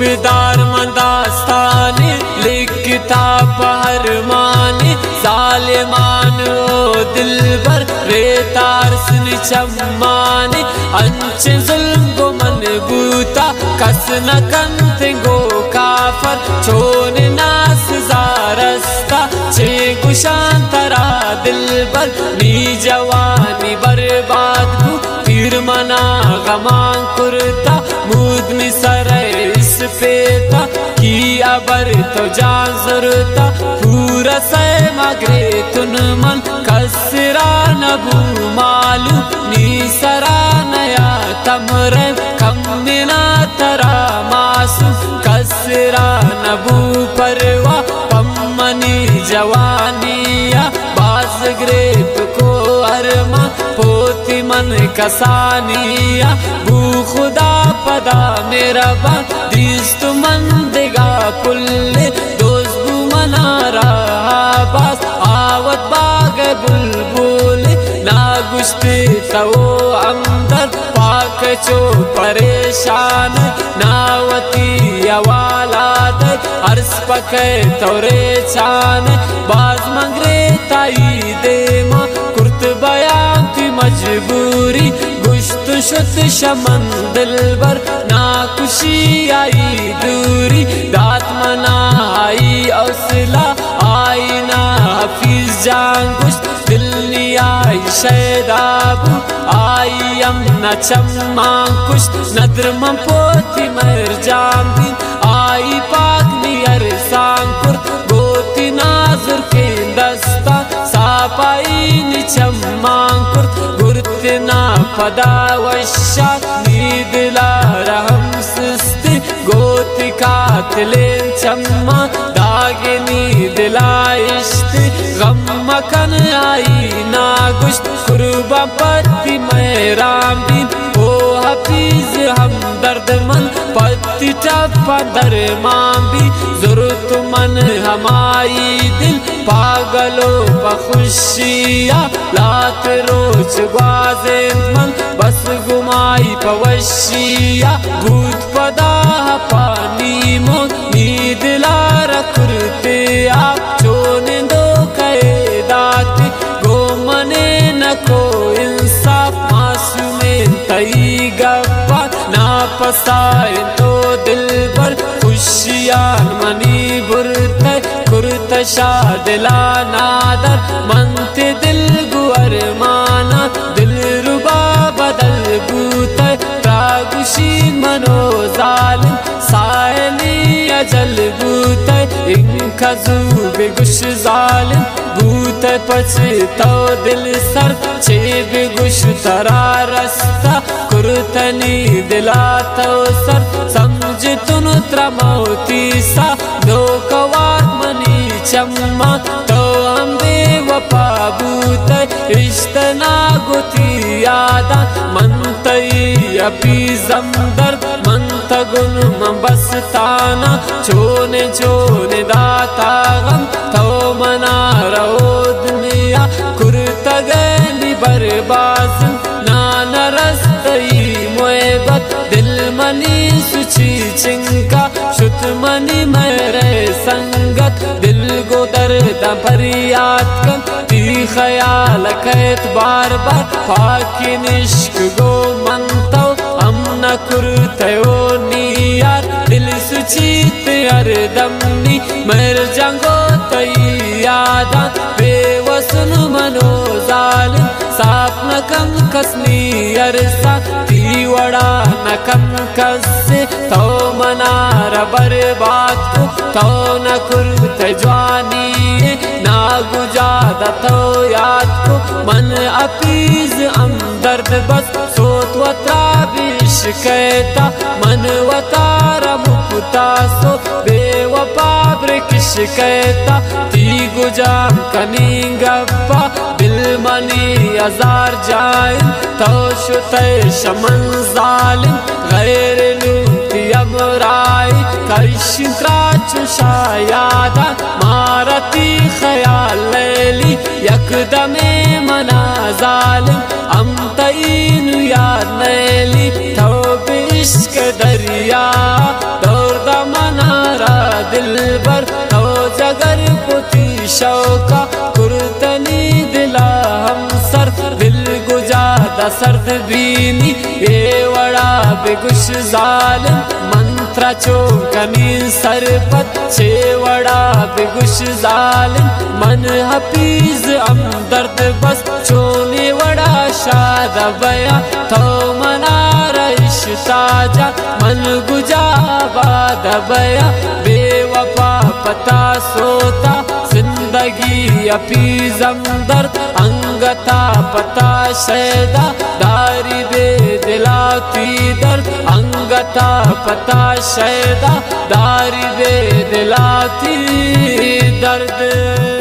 सूबेदार मंदास्ताने लिखता पहरमाने जालिमान ओ दिलबर रेतार सुन चम्माने अंच जुल्म गो मन बूता कस न कंत गो काफर छोन नास जारस्ता छे गुशांतरा दिलबर नी जवानी बर्बाद गु पीर मना गमां कुर्ता मूद में सरे इस पेता की अबर तो जान जरूरता पूरा से मगरे तुन मन कसरा नबू मालू नी सरा नया तमरे कमिना तरा मासू कसरा नबू परवा पम्मनी जवानिया बास ग्रेप को अरमा पोती मन कसानिया बू खुदा पदा मेरा बा दिस्त मन देगा पुल्ले दोस्त बू मना रहा बास आवत बाग बुलबुल ना गुश्ते तो अंदर पाक चो परेशान नावती अवालाद अर्स पके तोरे चान बाज मंगरे ताई दे मां कुर्त बयां की मजबूरी गुश्त शुत शमन दिलबर ना खुशी आई दूरी दात मना आई औसला आई ना हफीज जान गुश्त दिल्ली आई शैदाबू आई अमना चम्मा कुश्त नद्र पोती मर जामी आई पाक नियर सांकुर गोती नाजुर के दस्ता सापाई निचम्मांकुर गुरते ना पदा वशा नीदिला रहम सिस्ती गोती कातले चम्मा दागे नीदिला इश्ती गम मकन आई ना गुश्त कुर्बा पत्ती मैराम दिन ओ हफीज हम दर्द मन पत्ती टप्पा दरमान भी जरूरत मन हमारी दिल पागलो बखुशिया लात रोज ग्वाजे मन बस गुमाई पवशिया भूत पदा पानी मो नीद ला रखते आप चोने दो कहे दात गो मने न को इंसाफ मासूमे तई गप्पा ना पसाए तो दिल पर खुशियान मनी बुरते कुर्त शादिला नादर मनते दिल गुअर माना दिल रुबा बदल बूते त्रागुशी मनो जालिम सायली अजल बूते इनका जूबे गुश जालिम बूते पछतो दिल सर चेब गुश तरा रस्ता कुर्तनी दिला तो सर समझ तुन त्रमौती सा दो कवार मनी चम्मा तो हम बेवफा बूते इश्तना गुती यादा मनतई अपी जमदर मनत गुन बसताना छोने छोने दाता गम तो मना रहो दुनिया कुर्त गैली बर्बाज नान रस्तई मोहब्बत दिल मनी सुची चिंका शुत मनी मेरे संगत दिल गो दर्द फरियाद कन ती ख्याल कैत बार बार फाकी निश्क गो मनतो हम न कुर्ते ओ नियार दिल सुचीत अरदमनी मर जंगो तई यादा बेवसन मनो जालिम साप न कम कसनी अरसा ती वड़ा न कम कसे तो मनार बर्बाद को तो न कुर्ते जवानी ना गुजादा तो याद को मन अपीज हम दर्द बस सोत वता बिश कहता मन वतारा मुक्ता सो बेवफा ब्रिकिश कहता ती गुजाम कनी गप्पा दिल मनी हजार जाए तो शुते शमन जालिम गैर लूटी अमराई कशिंत्राच शायादा मारती ख्याल लैली यकदमे मना जालिम हम तईन याद नैली तो इश्क दरिया दौर शौका कुर्तनी दिला हम सर दिल गुजादा सर्द बीनी ये वड़ा बेगुश जालिम मंत्रा चौकनी सरपत छे वड़ा बेगुश जालिम मन हफीज हम दर्द बस चोने वड़ा शाद बया तो मना रईश ताजा मन गुजाबाद बया बेवफा पता सोता जिंदगी अपीज़म दर्द अंगता पता शैदा दारी बे दिलाती दर्द अंगता पता शैदा दारी बे दिलाती दर्द।